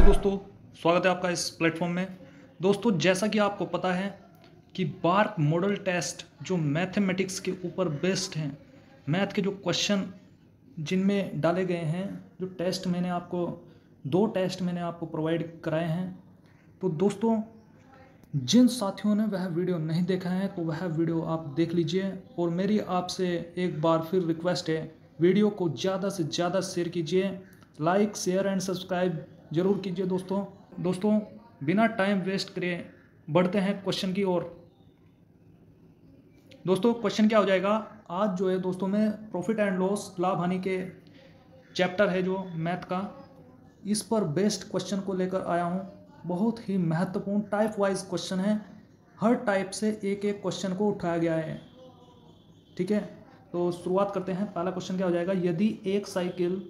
दोस्तों, स्वागत है आपका इस प्लेटफॉर्म में। दोस्तों, जैसा कि आपको पता है कि बार्क मॉडल टेस्ट जो मैथमेटिक्स के ऊपर बेस्ड हैं, मैथ के जो क्वेश्चन जिनमें डाले गए हैं, जो टेस्ट मैंने आपको 2 टेस्ट मैंने आपको प्रोवाइड कराए हैं। तो दोस्तों, जिन साथियों ने वह वीडियो नहीं देखा है तो वह वीडियो आप देख लीजिए। और मेरी आपसे एक बार फिर रिक्वेस्ट है, वीडियो को ज़्यादा से ज़्यादा शेयर कीजिए, लाइक शेयर एंड सब्सक्राइब जरूर कीजिए। दोस्तों बिना टाइम वेस्ट करे बढ़ते हैं क्वेश्चन की ओर। दोस्तों, क्वेश्चन क्या हो जाएगा आज जो है दोस्तों, मैं प्रॉफिट एंड लॉस, लाभ हानि के चैप्टर है जो मैथ का, इस पर बेस्ड क्वेश्चन को लेकर आया हूँ। बहुत ही महत्वपूर्ण टाइप वाइज क्वेश्चन है, हर टाइप से एक एक क्वेश्चन को उठाया गया है। ठीक है, तो शुरुआत करते हैं। पहला क्वेश्चन क्या हो जाएगा, यदि एक साइकिल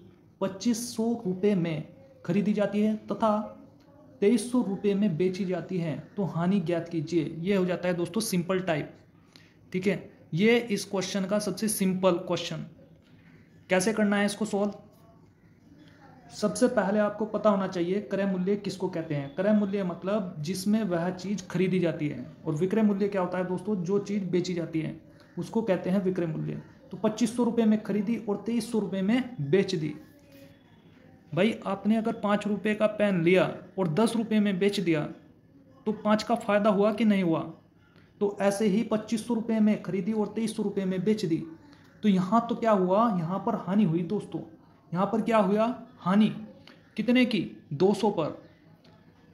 2500 रुपये में खरीदी जाती है तथा 2300 रुपये में बेची जाती है तो हानि ज्ञात कीजिए। ये हो जाता है दोस्तों सिंपल टाइप। ठीक है, ये इस क्वेश्चन का सबसे सिंपल क्वेश्चन। कैसे करना है इसको सॉल्व, सबसे पहले आपको पता होना चाहिए क्रय मूल्य किसको कहते हैं। क्रय मूल्य मतलब जिसमें वह चीज़ खरीदी जाती है, और विक्रय मूल्य क्या होता है दोस्तों, जो चीज़ बेची जाती है उसको कहते हैं विक्रय मूल्य। तो 2500 रुपये में खरीदी और 2300 रुपये में बेच दी। भाई, आपने अगर 5 रुपये का पेन लिया और 10 रुपये में बेच दिया तो 5 का फायदा हुआ कि नहीं हुआ। तो ऐसे ही 2500 रुपये में खरीदी और 2300 रुपये में बेच दी, तो यहाँ तो क्या हुआ, यहाँ पर हानि हुई दोस्तों। यहाँ पर क्या हुआ, हानि कितने की, 200 पर,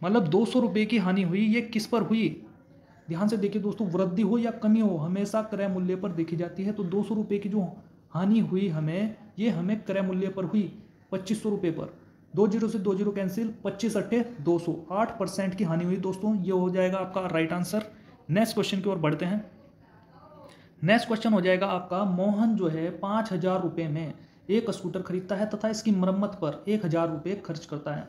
मतलब 200 रुपये की हानि हुई। ये किस पर हुई, ध्यान से देखिए दोस्तों, वृद्धि हो या कमी हो हमेशा क्रय मूल्य पर देखी जाती है। तो 200 रुपये की जो हानि हुई हमें, ये हमें क्रय मूल्य पर हुई 2500 रुपये पर। 2 जीरो से 2 जीरो कैंसिल, 25 अट्ठे 200, 8% की हानि हुई दोस्तों। ये हो जाएगा आपका राइट आंसर। नेक्स्ट क्वेश्चन की ओर बढ़ते हैं। नेक्स्ट क्वेश्चन हो जाएगा आपका, मोहन जो है 5000 रुपये में एक स्कूटर खरीदता है तथा इसकी मरम्मत पर 1000 रुपये खर्च करता है।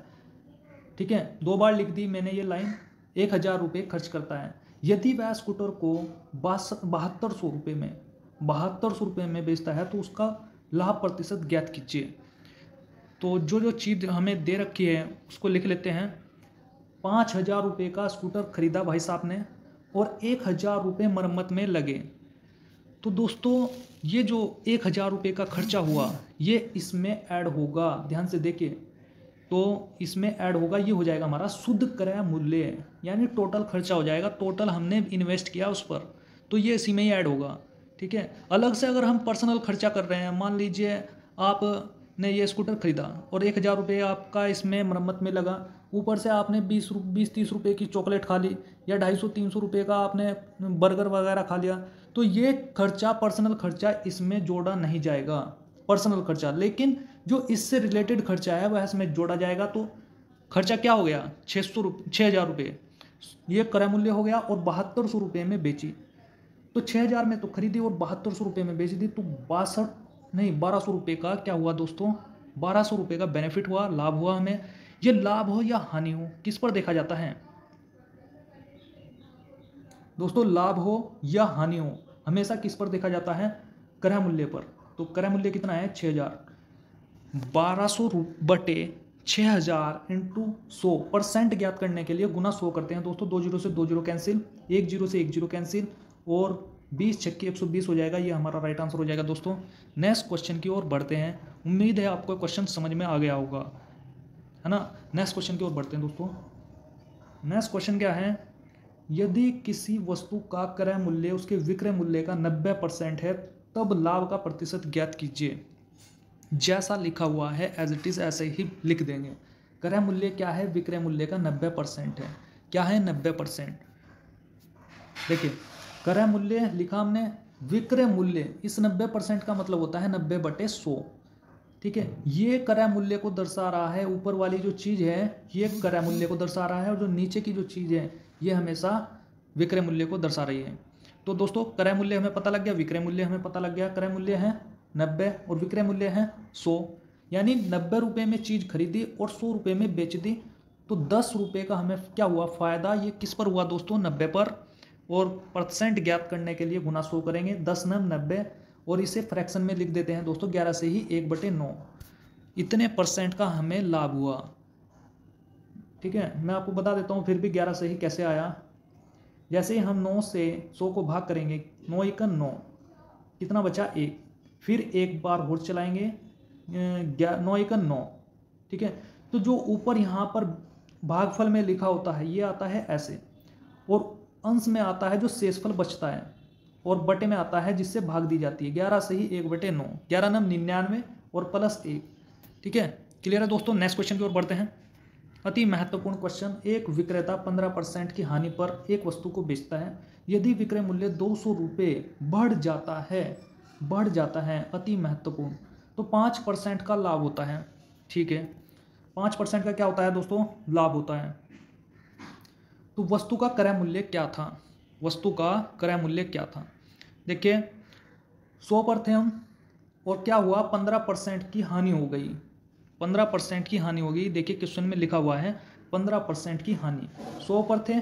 ठीक है, 2 बार लिख दी मैंने ये लाइन, 1000 रुपये खर्च करता है। यदि वह स्कूटर को 7200 रुपये में 7200 रुपये में बेचता है तो उसका लाभ प्रतिशत ज्ञात कीजिए। तो जो चीज़ हमें दे रखी है उसको लिख लेते हैं। 5000 रुपये का स्कूटर खरीदा भाई साहब ने और 1000 रुपये मरम्मत में लगे। तो दोस्तों, ये जो 1000 रुपये का खर्चा हुआ ये इसमें ऐड होगा, ध्यान से देखिए। तो इसमें ऐड होगा, ये हो जाएगा हमारा शुद्ध क्रय मूल्य, यानी टोटल खर्चा हो जाएगा, टोटल हमने इन्वेस्ट किया उस पर, तो ये इसी में ही ऐड होगा। ठीक है, अलग से अगर हम पर्सनल खर्चा कर रहे हैं, मान लीजिए आपने ये स्कूटर खरीदा और 1000 रुपये आपका इसमें मरम्मत में लगा, ऊपर से आपने 20-30 रुपये की चॉकलेट खा ली, या 250-300 रुपये का आपने बर्गर वगैरह खा लिया, तो ये खर्चा पर्सनल खर्चा इसमें जोड़ा नहीं जाएगा, पर्सनल खर्चा। लेकिन जो इससे रिलेटेड खर्चा है वह इसमें जोड़ा जाएगा। तो खर्चा क्या हो गया, 6000 रुपये, ये क्रय मूल्य हो गया, और 7200 रुपये में बेची। तो 6000 में तो खरीदी और 7200 रुपये में बेच दी, तो 1200 रुपये का क्या हुआ दोस्तों, 1200 रुपये का बेनिफिट हुआ, लाभ हुआ हमें। ये लाभ हो या हानि हो, किस पर देखा जाता है दोस्तों, लाभ हो या हानि हो हमेशा किस पर देखा जाता है, क्रय मूल्य पर। तो क्रय मूल्य कितना है, 6000, 1200 बटे 6000 इंटू 100% ज्ञात करने के लिए गुना 100 करते हैं दोस्तों। 2 जीरो से 2 जीरो कैंसिल, 1 जीरो से 1 जीरो कैंसिल, और 20 छक्के 120 हो जाएगा। ये हमारा राइट आंसर हो जाएगा दोस्तों। नेक्स्ट क्वेश्चन की ओर बढ़ते हैं। उम्मीद है आपको क्वेश्चन समझ में आ गया होगा, है ना। नेक्स्ट क्वेश्चन की ओर बढ़ते हैं दोस्तों। नेक्स्ट क्वेश्चन क्या है, यदि किसी वस्तु का क्रय मूल्य उसके विक्रय मूल्य का 90% है तब लाभ का प्रतिशत ज्ञात कीजिए। जैसा लिखा हुआ है एज इट इज ऐसे ही लिख देंगे। क्रय मूल्य क्या है, विक्रय मूल्य का 90% है। क्या है 90%, देखिए क्रय मूल्य लिखा हमने, विक्रय मूल्य, इस 90% का मतलब होता है 90 बटे 100। ठीक है, ये क्रय मूल्य को दर्शा रहा है, ऊपर वाली जो चीज़ है ये क्रय मूल्य को दर्शा रहा है, और जो नीचे की जो चीज़ है ये हमेशा विक्रय मूल्य को दर्शा रही है। तो दोस्तों, क्रय मूल्य हमें पता लग गया, विक्रय मूल्य हमें पता लग गया। क्रय मूल्य है 90 और विक्रय मूल्य है 100, यानी 90 रुपये में चीज़ खरीदी और 100 रुपये में बेच दी, तो 10 रुपये का हमें क्या हुआ फायदा। ये किस पर हुआ दोस्तों, 90 पर, और परसेंट ज्ञात करने के लिए गुना 100 करेंगे, 10 9 90, और इसे फ्रैक्शन में लिख देते हैं दोस्तों, 11 से ही 1/9, इतने परसेंट का हमें लाभ हुआ। ठीक है, मैं आपको बता देता हूँ फिर भी 11 सही कैसे आया। जैसे ही हम 9 से 100 को भाग करेंगे, 9 एकन 9, कितना बचा 1, फिर एक बार और चलाएंगे 9 एकन 9, ठीक है। तो जो ऊपर यहाँ पर भागफल में लिखा होता है ये आता है ऐसे, और अंश में आता है जो शेषफल बचता है, और बटे में आता है जिससे भाग दी जाती है। 11 सही 1/9, 11 9 99 और प्लस 1, ठीक है। क्लियर है दोस्तों। नेक्स्ट क्वेश्चन की ओर बढ़ते हैं। अति महत्वपूर्ण क्वेश्चन। एक विक्रेता 15% की हानि पर एक वस्तु को बेचता है। यदि विक्रय मूल्य 200 रुपये बढ़ जाता है, अति महत्वपूर्ण, तो 5% का लाभ होता है, ठीक है। 5% का क्या होता है दोस्तों? लाभ होता है। तो वस्तु का क्रय मूल्य क्या था? वस्तु का क्रय मूल्य क्या था? देखिए 100 पर थे हम, और क्या हुआ, 15% की हानि हो गई। 15% की हानि हो गई। देखिए क्वेश्चन में लिखा हुआ है 15% की हानि। 100 पर थे,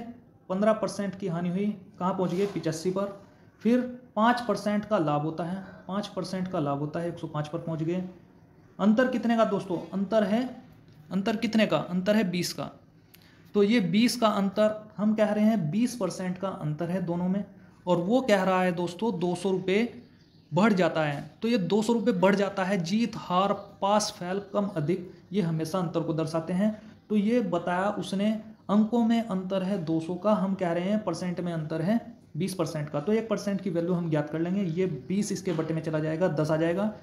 15% की हानि हुई, कहाँ पहुँच गए? 85 पर। फिर 5% का लाभ होता है, 5% का लाभ होता है, 105 पर पहुँच गए। अंतर कितने का दोस्तों? अंतर कितने का? अंतर है 20 का। तो ये 20 का अंतर, हम कह रहे हैं 20% का अंतर है दोनों में, और वो कह रहा है दोस्तों 200 रुपये बढ़ जाता है। तो ये 200 रुपये बढ़ जाता है, जीत हार पास फैल कम अधिक, ये हमेशा अंतर को दर्शाते हैं। तो ये बताया उसने, अंकों में अंतर है 200 का, हम कह रहे हैं परसेंट में अंतर है 20% का। तो 1% की वैल्यू हम ज्ञात कर लेंगे, ये 20 इसके बटे में चला जाएगा, 10 आ जाएगा।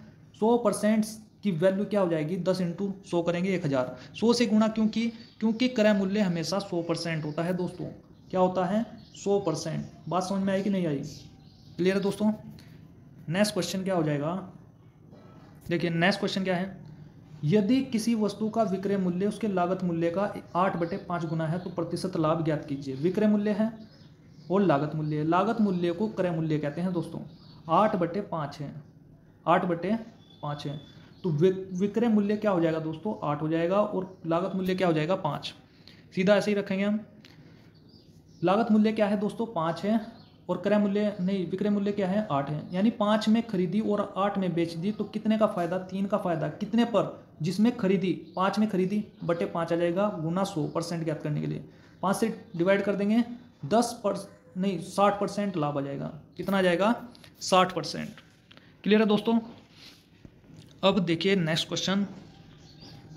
100% की वैल्यू क्या हो जाएगी? 10 × 100 करेंगे 1000, 100 से गुणा, क्योंकि क्रय मूल्य हमेशा 100% होता है दोस्तों। क्या होता है? 100%। बात समझ में आई कि नहीं आई? क्लियर है दोस्तों। नेक्स्ट क्वेश्चन क्या हो जाएगा? देखिए नेक्स्ट क्वेश्चन क्या है। यदि किसी वस्तु का विक्रय मूल्य उसके लागत मूल्य का 8/5 गुना है तो प्रतिशत लाभ ज्ञात कीजिए। विक्रय मूल्य है और लागत मूल्य है। लागत मूल्य को क्रय मूल्य कहते हैं दोस्तों। 8/5 है, 8/5 है। तो विक्रय मूल्य क्या हो जाएगा दोस्तों? 8 हो जाएगा, और लागत मूल्य क्या हो जाएगा? 5। सीधा ऐसे ही रखेंगे हम। लागत मूल्य क्या है दोस्तों? 5 है, और क्रय मूल्य नहीं, विक्रय मूल्य क्या है? 8 है। यानी 5 में खरीदी और 8 में बेच दी, तो कितने का फायदा? 3 का फायदा। कितने पर? जिसमें खरीदी, 5 में खरीदी, बटे 5 आ जाएगा, गुना 100% ज्ञात करने के लिए 5 से डिवाइड कर देंगे, 60% लाभ आ जाएगा। कितना आ जाएगा? 60%। क्लियर है दोस्तों। अब देखिए नेक्स्ट क्वेश्चन।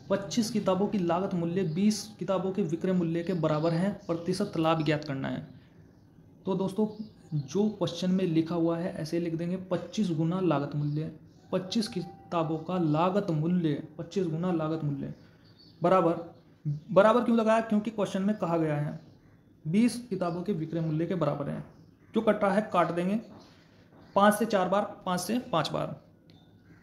25 किताबों की लागत मूल्य 20 किताबों के विक्रय मूल्य के बराबर है, प्रतिशत लाभ ज्ञात करना है। तो दोस्तों जो क्वेश्चन में लिखा हुआ है ऐसे लिख देंगे, 25 गुना लागत मूल्य, 25 किताबों का लागत मूल्य, 25 गुना लागत मूल्य बराबर क्यों लगाया? क्योंकि क्वेश्चन में कहा गया है 20 किताबों के विक्रय मूल्य के बराबर है। जो कट रहा है काट देंगे, 5 से 4 बार, 5 से 5 बार।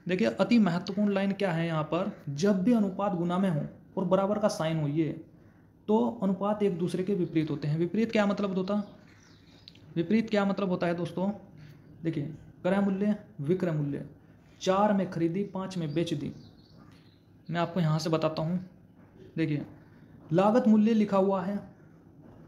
देखिए अति महत्वपूर्ण लाइन क्या है यहाँ पर, जब भी अनुपात गुना में हो और बराबर का साइन हो ये, तो अनुपात एक दूसरे के विपरीत होते हैं। विपरीत क्या मतलब होता है दोस्तों? देखिए क्रय मूल्य, विक्रय मूल्य, 4 में खरीदी, 5 में बेच दी। मैं आपको यहाँ से बताता हूँ। देखिए लागत मूल्य लिखा हुआ है,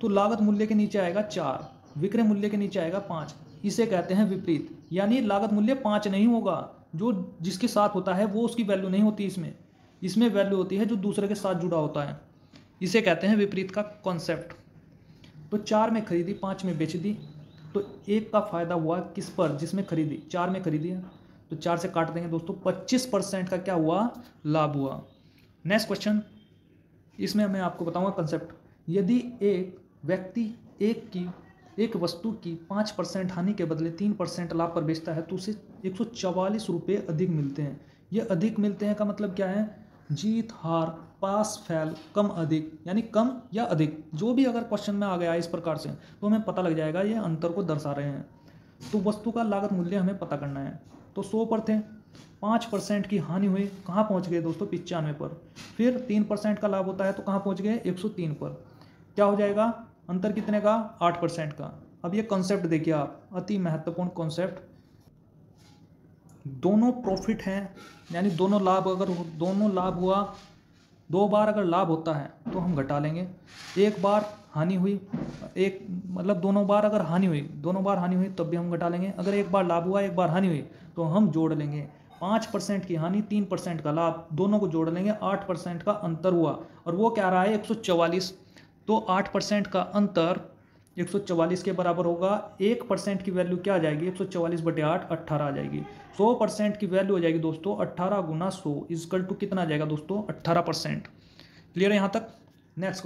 तो लागत मूल्य के नीचे आएगा 4, विक्रय मूल्य के नीचे आएगा 5। इसे कहते हैं विपरीत। यानी लागत मूल्य 5 नहीं होगा, जो जिसके साथ होता है वो उसकी वैल्यू नहीं होती इसमें वैल्यू होती है जो दूसरे के साथ जुड़ा होता है। इसे कहते हैं विपरीत का कॉन्सेप्ट। तो 4 में खरीदी, 5 में बेच दी, तो 1 का फायदा हुआ किस पर? जिसमें खरीदी, 4 में खरीदी है, तो 4 से काट देंगे दोस्तों, 25% का क्या हुआ? लाभ हुआ। नेक्स्ट क्वेश्चन, इसमें मैं आपको बताऊंगा कंसेप्ट। यदि एक व्यक्ति एक वस्तु की 5% हानि के बदले 3% लाभ पर बेचता है तो उसे 144 रुपये अधिक मिलते हैं। ये अधिक मिलते हैं का मतलब क्या है? जीत हार पास फैल कम अधिक, यानी कम या अधिक, जो भी अगर क्वेश्चन में आ गया इस प्रकार से तो हमें पता लग जाएगा ये अंतर को दर्शा रहे हैं। तो वस्तु का लागत मूल्य हमें पता करना है। तो 100 पर थे, 5% की हानि हुई, कहाँ पहुँच गए दोस्तों? 95 पर। फिर 3% का लाभ होता है तो कहाँ पहुँच गए? 103 पर। क्या हो जाएगा? अंतर कितने का? 8% का। अब ये कॉन्सेप्ट देखिए आप, अति महत्वपूर्ण कॉन्सेप्ट। दोनों प्रॉफिट हैं, यानी दोनों लाभ, अगर दोनों लाभ हुआ, 2 बार अगर लाभ होता है तो हम घटा लेंगे। 1 बार हानि हुई, दोनों बार अगर हानि हुई, तब भी हम घटा लेंगे। अगर 1 बार लाभ हुआ, 1 बार हानि हुई, तो हम जोड़ लेंगे। 5% की हानि, 3% का लाभ, दोनों को जोड़ लेंगे 8% का अंतर हुआ, और वो क्या रहा है 144। तो 8% का अंतर 144 के बराबर होगा। 1% की वैल्यू क्या आ जाएगी 144/8, 18 आ जाएगी। 100% की वैल्यू हो जाएगी दोस्तों 18 गुना 100 इजकल टू कितना आ जाएगा दोस्तों 18%। क्लियर है यहाँ तक। नेक्स्ट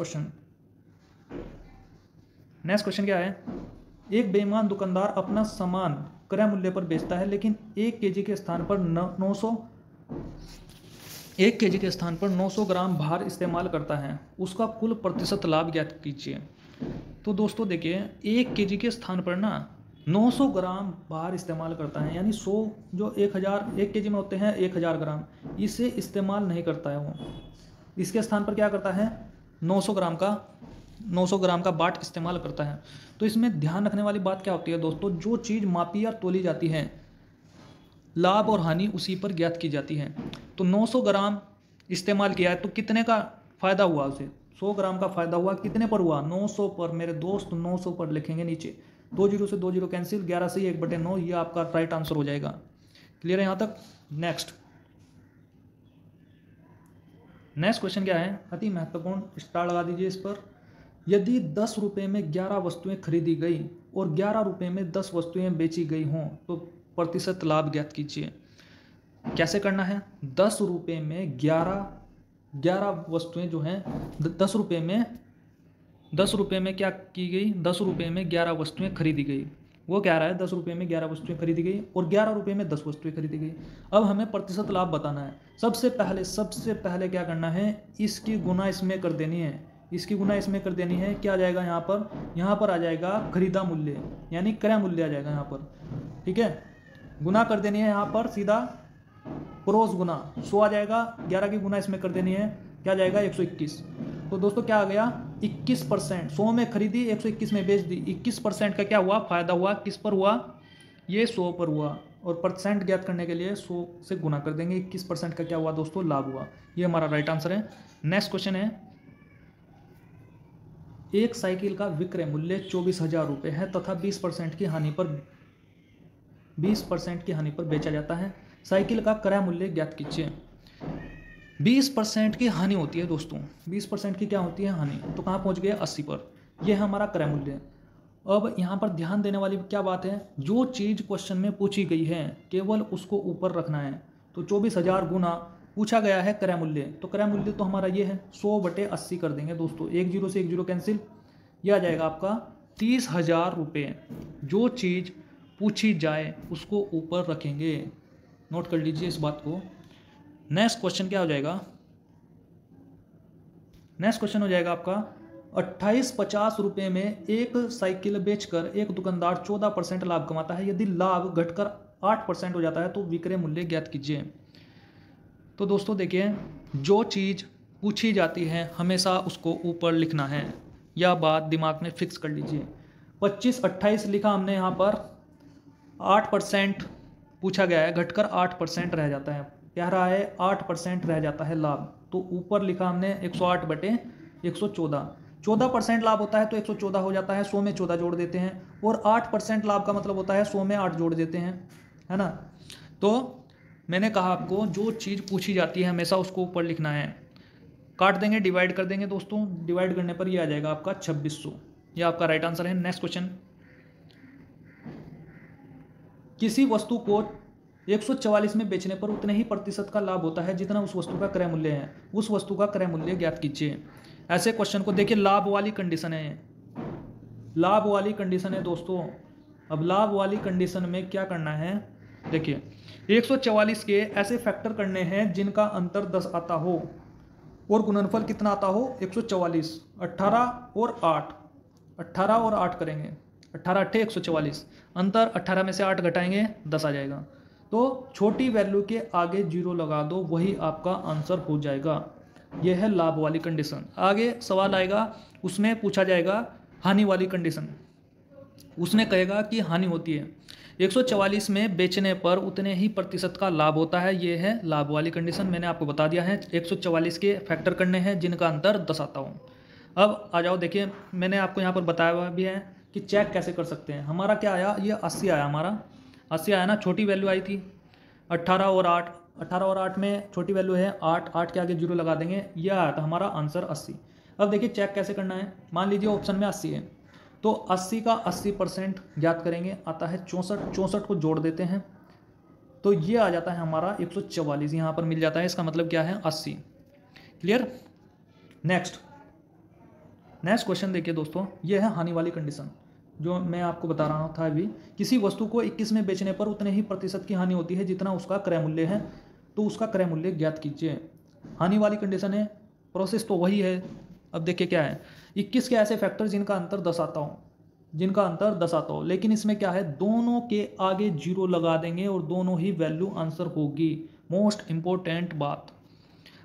क्वेश्चन क्या है, एक बेईमान दुकानदार अपना सामान क्रय मूल्य पर बेचता है लेकिन 1 केजी के स्थान पर 900 ग्राम भार इस्तेमाल करता है, उसका कुल प्रतिशत लाभ ज्ञात कीजिए। तो दोस्तों देखिए 1 केजी के स्थान पर ना 900 ग्राम भार इस्तेमाल करता है, यानी 100 जो 1 केजी में होते हैं 1000 ग्राम, इसे इस्तेमाल नहीं करता है वो, इसके स्थान पर क्या करता है 900 ग्राम का बाट इस्तेमाल करता है। तो इसमें ध्यान रखने वाली बात क्या होती है दोस्तों, जो चीज़ मापी या तोली जाती है लाभ और हानि उसी पर ज्ञात की जाती है। तो 900 ग्राम इस्तेमाल किया है तो कितने का फ़ायदा हुआ उसे, 100 ग्राम का फ़ायदा हुआ, कितने पर हुआ 900 पर मेरे दोस्त, 900 पर लिखेंगे नीचे, 2 जीरो से 2 जीरो कैंसिल, 11 से 1/9, ये आपका राइट आंसर हो जाएगा। क्लियर है यहाँ तक। नेक्स्ट क्वेश्चन क्या है, अति महत्वपूर्ण, स्टार लगा दीजिए इस पर। यदि 10 रुपये में 11 वस्तुएं खरीदी गई और 11 रुपये में 10 वस्तुएं बेची गई हों तो प्रतिशत लाभ ज्ञात कीजिए। कैसे करना है, 10 रुपये में 11 वस्तुएं जो हैं 10 रुपये में क्या की गई, 10 रुपये में 11 वस्तुएं खरीदी गई, वो क्या रहा है 10 रुपये में 11 वस्तुएं खरीदी गई और 11 रुपये में 10 वस्तुएं खरीदी गई। अब हमें प्रतिशत लाभ बताना है। सबसे पहले क्या करना है, इसकी गुना इसमें कर देनी है, क्या आ जाएगा यहाँ पर आ जाएगा खरीदा मूल्य, यानी क्रय मूल्य आ जाएगा यहाँ पर, ठीक है। गुना कर देनी है यहाँ पर सीधा क्रॉस गुना, 100 आ जाएगा, 11 की गुना इसमें कर देनी है, क्या आ जाएगा 121। तो दोस्तों क्या आ गया 21%, 100 में खरीदी 121 में बेच दी, 21% का क्या हुआ फायदा हुआ, किस पर हुआ ये 100 पर हुआ, और परसेंट ज्ञात करने के लिए 100 से गुना कर देंगे, 21% का क्या हुआ दोस्तों लाभ हुआ। ये हमारा राइट आंसर है। नेक्स्ट क्वेश्चन है, एक साइकिल का विक्रय मूल्य 24,000 रुपये है तथा 20% की हानि पर बेचा जाता है, साइकिल का क्रय मूल्य ज्ञात कीजिए। 20% की हानि होती है दोस्तों, 20% की क्या होती है हानि, तो कहाँ पहुँच गए 80 पर, यह है हमारा क्रय मूल्य। अब यहाँ पर ध्यान देने वाली क्या बात है, जो चीज़ क्वेश्चन में पूछी गई है केवल उसको ऊपर रखना है। तो 24,000 गुना पूछा गया है क्रय मूल्य, तो क्रय मूल्य तो हमारा ये है 100/80 कर देंगे दोस्तों, 1 जीरो से 1 जीरो कैंसिल, यह आ जाएगा आपका 30,000 रुपये। जो चीज़ पूछी जाए उसको ऊपर रखेंगे, नोट कर लीजिए इस बात को। नेक्स्ट क्वेश्चन क्या हो जाएगा, नेक्स्ट क्वेश्चन हो जाएगा आपका 2850 रुपये में एक साइकिल बेचकर एक दुकानदार 14% लाभ कमाता है, यदि लाभ घटकर 8% हो जाता है तो विक्रय मूल्य ज्ञात कीजिए। तो दोस्तों देखिए, जो चीज़ पूछी जाती है हमेशा उसको ऊपर लिखना है, यह बात दिमाग में फिक्स कर लीजिए। 25-28 लिखा हमने, यहाँ पर 8% पूछा गया है, घटकर 8% रह जाता है, क्या रहा है 8% रह जाता है लाभ, तो ऊपर लिखा हमने 108/114, 14% लाभ होता है तो 114 हो जाता है, 100 में 14 जोड़ देते हैं, और 8% लाभ का मतलब होता है 100 में 8 जोड़ देते हैं, है ना। तो मैंने कहा आपको जो चीज़ पूछी जाती है हमेशा उसको ऊपर लिखना है। काट देंगे, डिवाइड कर देंगे दोस्तों, डिवाइड करने पर ये आ जाएगा आपका 2600, ये आपका राइट आंसर है। नेक्स्ट क्वेश्चन, किसी वस्तु को 144 में बेचने पर उतने ही प्रतिशत का लाभ होता है जितना उस वस्तु का क्रय मूल्य है, उस वस्तु का क्रय मूल्य ज्ञात कीजिए। ऐसे क्वेश्चन को देखिए, लाभ वाली कंडीशन है, लाभ वाली कंडीशन है दोस्तों। अब लाभ वाली कंडीशन में क्या करना है, देखिए 144 के ऐसे फैक्टर करने हैं जिनका अंतर 10 आता हो और गुणनफल कितना आता हो 144, 18 और 8 करेंगे, 18 8 144, अंतर 18 में से 8 घटाएंगे 10 आ जाएगा। तो छोटी वैल्यू के आगे 0 लगा दो, वही आपका आंसर हो जाएगा। यह है लाभ वाली कंडीशन। आगे सवाल आएगा, उसमें पूछा जाएगा हानि वाली कंडीशन, उसमें कहेगा कि हानि होती है 144 में बेचने पर उतने ही प्रतिशत का लाभ होता है, ये है लाभ वाली कंडीशन। मैंने आपको बता दिया है 144 के फैक्टर करने हैं जिनका अंतर 10 आता हो। अब आ जाओ, देखिए मैंने आपको यहाँ पर बताया हुआ भी है कि चेक कैसे कर सकते हैं। हमारा क्या आया, ये 80 आया, हमारा 80 आया ना, छोटी वैल्यू आई थी, 18 और 8, 18 और 8 में छोटी वैल्यू है 8, 8 के आगे 0 लगा देंगे, यह आया था हमारा आंसर 80। अब देखिए चेक कैसे करना है। मान लीजिए ऑप्शन में 80 है, तो 80 का 80% ज्ञात करेंगे, आता है 64, 64 को जोड़ देते हैं तो ये आ जाता है हमारा 144, यहाँ पर मिल जाता है। इसका मतलब क्या है 80। क्लियर। नेक्स्ट क्वेश्चन देखिए दोस्तों, ये है हानि वाली कंडीशन जो मैं आपको बता रहा था अभी। किसी वस्तु को 21 में बेचने पर उतने ही प्रतिशत की हानि होती है जितना उसका क्रय मूल्य है, तो उसका क्रय मूल्य ज्ञात कीजिए। हानि वाली कंडीशन है, प्रोसेस तो वही है। अब देखिए क्या है, 21 के ऐसे फैक्टर जिनका अंतर 10 आता हो, लेकिन इसमें क्या है, दोनों के आगे 0 लगा देंगे और दोनों ही वैल्यू आंसर होगी। मोस्ट इंपॉर्टेंट बात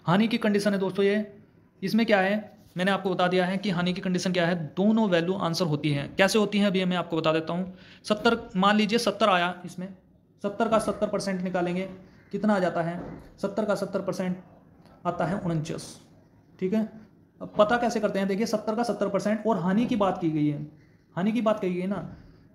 हानि की कंडीशन है दोस्तों ये। इसमें क्या है, मैंने आपको बता दिया है कि हानि की कंडीशन क्या है, दोनों वैल्यू आंसर होती हैं। कैसे होती हैं अभी मैं आपको बता देता हूँ। 70 मान लीजिए 70 आया, इसमें 70 का 70% निकालेंगे, कितना आ जाता है, 70 का 70% आता है 49। ठीक है, अब पता कैसे करते हैं, देखिए 70 का 70% और हानि की बात की गई है, हानि की बात कही गई ना,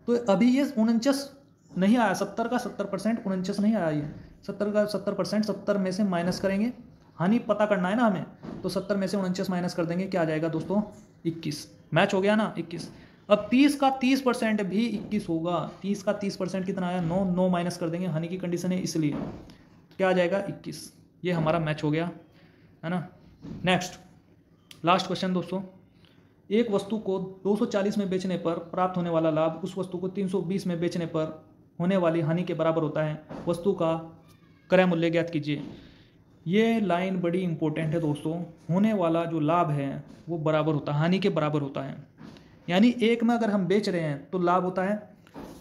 तो अभी ये 49 नहीं आया, 70 का 70% 49 नहीं आया, ये 70 का 70% 70 में से माइनस करेंगे, हानि पता करना है ना हमें, तो 70 में से 49 माइनस कर देंगे, क्या आ जाएगा दोस्तों 21। मैच हो गया ना 21। अब 30 का 30% भी 21 होगा, 30 का 30% कितना आया 9, 9 माइनस कर देंगे, हानि की कंडीशन है इसलिए क्या आ जाएगा 21। ये हमारा मैच हो गया है ना। नेक्स्ट लास्ट क्वेश्चन दोस्तों, एक वस्तु को 240 में बेचने पर प्राप्त होने वाला लाभ उस वस्तु को 320 में बेचने पर होने वाली हानि के बराबर होता है, वस्तु का क्रय मूल्य ज्ञात कीजिए। ये लाइन बड़ी इंपॉर्टेंट है दोस्तों, होने वाला जो लाभ है वो बराबर होता है, हानि के बराबर होता है। यानी एक में अगर हम बेच रहे हैं तो लाभ होता है,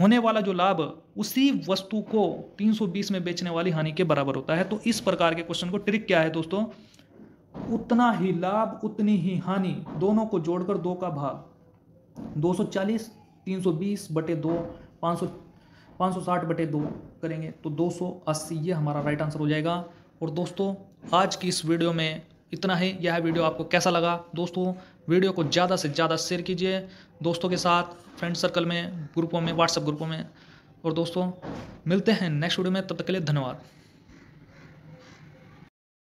होने वाला जो लाभ उसी वस्तु को 320 में बेचने वाली हानि के बराबर होता है। तो इस प्रकार के क्वेश्चन को ट्रिक क्या है दोस्तों, उतना ही लाभ उतनी ही हानि, दोनों को जोड़कर 2 का भाग, 240 320 बटे 2, 560 बटे 2 करेंगे तो 280, ये हमारा राइट आंसर हो जाएगा। और दोस्तों आज की इस वीडियो में इतना ही। यह वीडियो आपको कैसा लगा दोस्तों, वीडियो को ज़्यादा से ज़्यादा शेयर कीजिए दोस्तों के साथ, फ्रेंड सर्कल में, ग्रुपों में, व्हाट्सएप ग्रुपों में। और दोस्तों मिलते हैं नेक्स्ट वीडियो में, तब तक के लिए धन्यवाद।